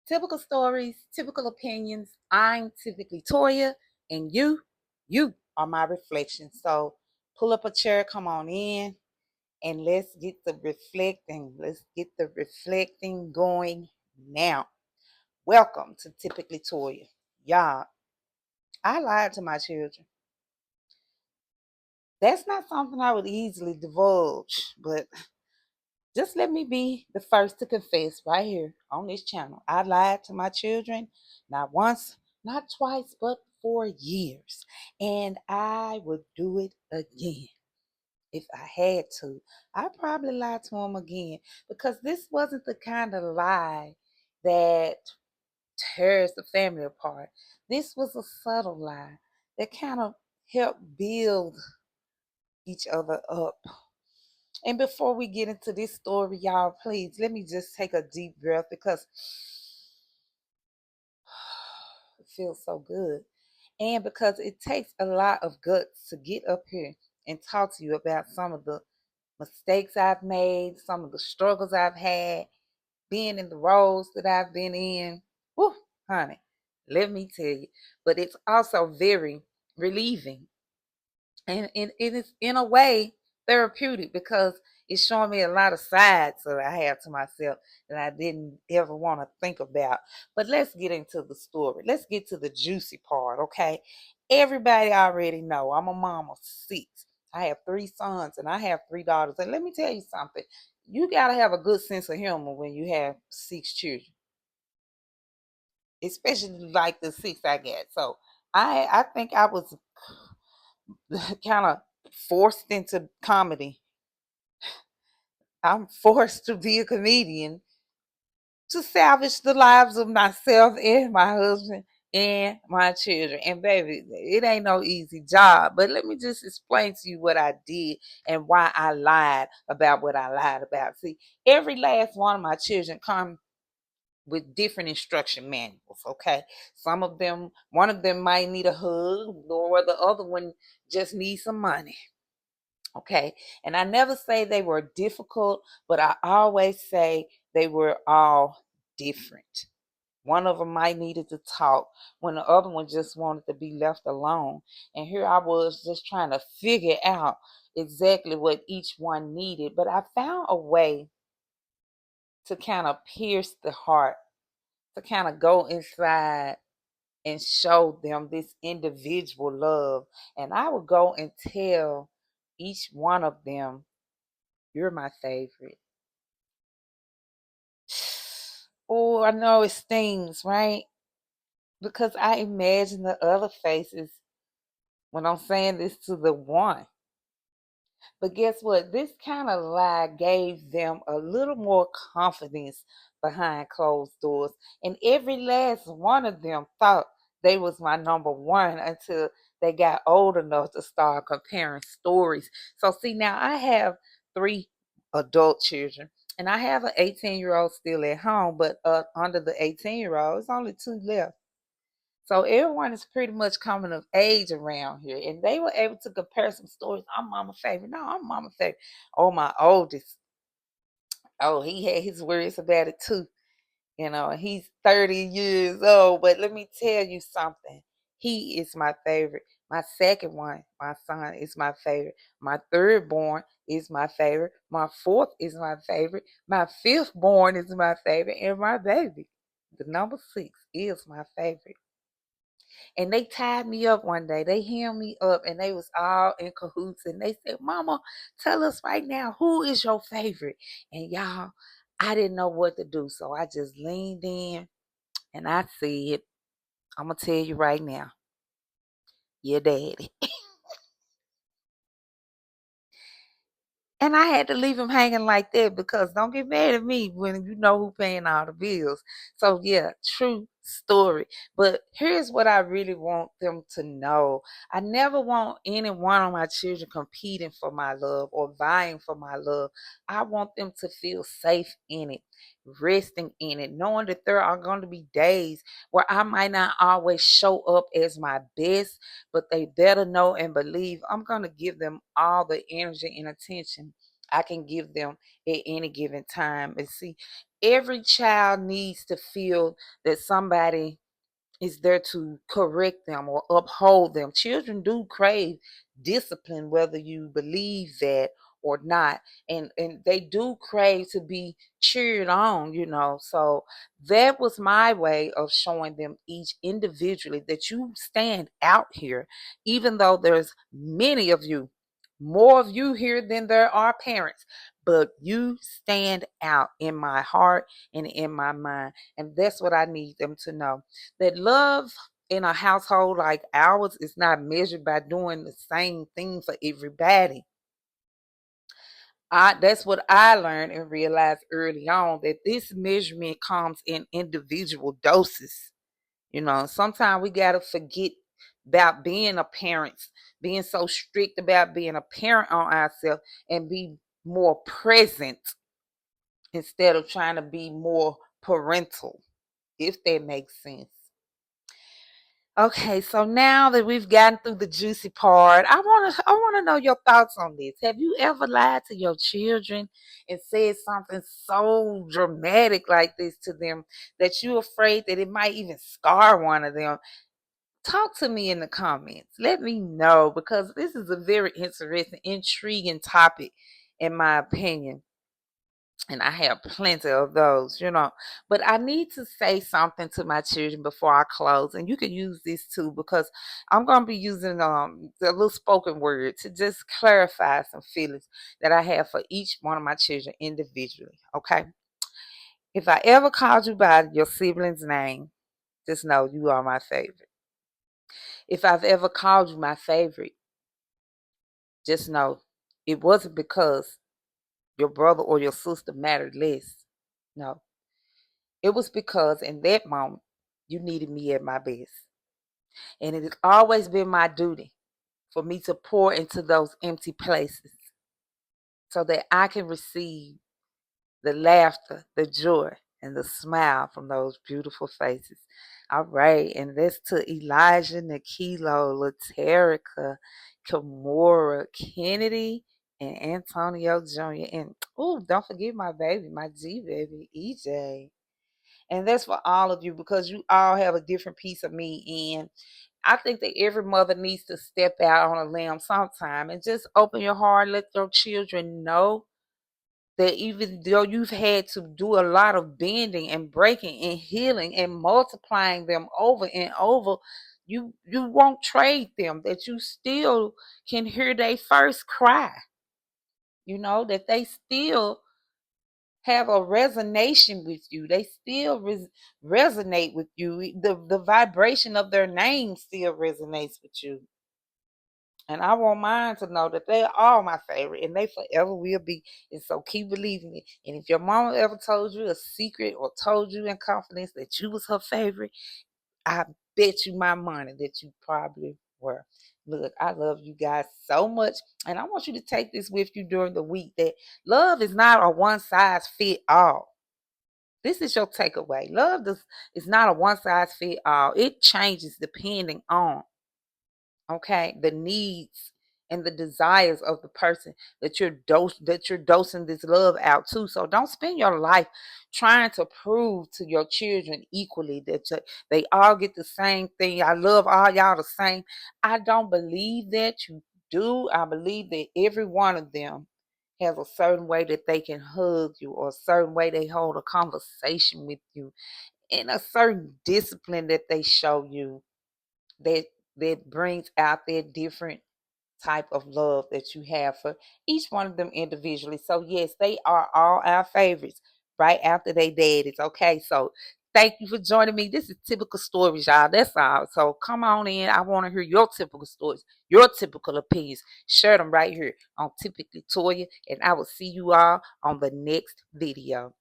Typical stories, typical opinions. I'm typically Toya, and you are my reflection. So pull up a chair, come on in, and let's get the reflecting. Let's get the reflecting going now. Welcome to Typically Toya. Y'all, I lied to my children. That's not something I would easily divulge, but just let me be the first to confess right here on this channel. I lied to my children not once, not twice, but for years. And I would do it again if I had to. I'd probably lie to them again because this wasn't the kind of lie that tears the family apart. This was a subtle lie that kind of helped build each other up. And before we get into this story, y'all, please let me just take a deep breath because it feels so good. And because it takes a lot of guts to get up here and talk to you about some of the mistakes I've made, some of the struggles I've had, being in the roles that I've been in. Whew, honey, let me tell you. But it's also very relieving, and it is in a way therapeutic because it's showing me a lot of sides that I have to myself that I didn't ever want to think about. But let's get into the story. Let's get to the juicy part, okay? Everybody already know I'm a mom of six. I have three sons and I have three daughters. And let me tell you something. You gotta have a good sense of humor when you have six children, especially like the six I got. So I think I was kind of forced into comedy. I'm forced to be a comedian to salvage the lives of myself and my husband and my children. And baby, it ain't no easy job. But let me just explain to you what I did and why I lied about what I lied about. See, every last one of my children come with different instruction manuals, okay? Some of them, one of them might need a hug, or the other one just needs some money. Okay. And I never say they were difficult, but I always say they were all different. One of them might needed to talk when the other one just wanted to be left alone. And here I was just trying to figure out exactly what each one needed. But I found a way to kind of pierce the heart, to kind of go inside and show them this individual love. And I would go and tell each one of them, "You're my favorite." Oh, I know it stings, right? Because I imagine the other faces when I'm saying this to the one. But guess what? This kind of lie gave them a little more confidence behind closed doors. And every last one of them thought they was my number one until they got old enough to start comparing stories. So see, now I have three adult children. And I have an 18-year-old still at home, but under the 18-year-old, it's only two left. So everyone is pretty much coming of age around here. And they were able to compare some stories. I'm mama favorite. No, I'm mama favorite. Oh, my oldest. Oh, he had his words about it too. You know, he's 30 years old. But let me tell you something. He is my favorite. My second one, my son, is my favorite. My third born is my favorite. My fourth is my favorite. My fifth born is my favorite. And my baby, the number six, is my favorite. And they tied me up one day. They hemmed me up and they was all in cahoots. And they said, "Mama, tell us right now, who is your favorite?" And y'all, I didn't know what to do. So I just leaned in and I said, "I'm going to tell you right now, your daddy." And I had to leave him hanging like that because don't get mad at me when you know who paying all the bills. So yeah, true story. But here's what I really want them to know. I never want any one of my children competing for my love or vying for my love. I want them to feel safe in it, resting in it, knowing that there are going to be days where I might not always show up as my best, but they better know and believe I'm going to give them all the energy and attention I can give them at any given time. And see, every child needs to feel that somebody is there to correct them or uphold them. Children do crave discipline, whether you believe that or not. And they do crave to be cheered on. So that was my way of showing them each individually that you stand out here, even though there's many of you, more of you here than there are parents, but you stand out in my heart and in my mind. And that's what I need them to know, that love in a household like ours is not measured by doing the same thing for everybody. That's what I learned and realized early on, that this measurement comes in individual doses. Sometimes we got to forget about being a parent, being so strict about being a parent on ourselves, and be more present instead of trying to be more parental, if that makes sense. Okay, so now that we've gotten through the juicy part, I want to know your thoughts on this. Have you ever lied to your children and said something so dramatic like this to them that you're afraid that it might even scar one of them? Talk to me in the comments. Let me know, because this is a very interesting, intriguing topic in my opinion. And I have plenty of those. But I need to say something to my children before I close. And you can use this too, because I'm going to be using the little spoken word to just clarify some feelings that I have for each one of my children individually. Okay. If I ever called you by your sibling's name, just know you are my favorite. If I've ever called you my favorite, just know it wasn't because your brother or your sister mattered less. No. It was because in that moment, you needed me at my best. And it has always been my duty for me to pour into those empty places so that I can receive the laughter, the joy, and the smile from those beautiful faces. All right, and that's to Elijah, Nikilo, Laterica, Kimora, Kennedy, and Antonio Jr. And don't forget my baby, my G baby, EJ. And that's for all of you, because you all have a different piece of me. And I think that every mother needs to step out on a limb sometime and just open your heart, let your children know that even though you've had to do a lot of bending and breaking and healing and multiplying them over and over, you won't trade them, that you still can hear their first cry, that they still have a resonation with you. They still resonate with you. The vibration of their name still resonates with you. And I want mine to know that they're all my favorite and they forever will be. And so keep believing it. And if your mama ever told you a secret or told you in confidence that you was her favorite, I bet you my money that you probably were. Look, I love you guys so much. And I want you to take this with you during the week, that love is not a one size fit all. This is your takeaway. Love is not a one size fit all. It changes depending on, okay, the needs and the desires of the person that you're dosing this love out to. So don't spend your life trying to prove to your children equally that they all get the same thing. I love all y'all the same. I don't believe that you do. I believe that every one of them has a certain way that they can hug you, or a certain way they hold a conversation with you, and a certain discipline that they show you, that brings out their different type of love that you have for each one of them individually. So yes, they are all our favorites right after they daddies. Okay, so thank you for joining me. This is Typical Stories, y'all. That's all. So come on in. I want to hear your typical stories, your typical opinions. Share them right here on Typically Toya, and I will see you all on the next video.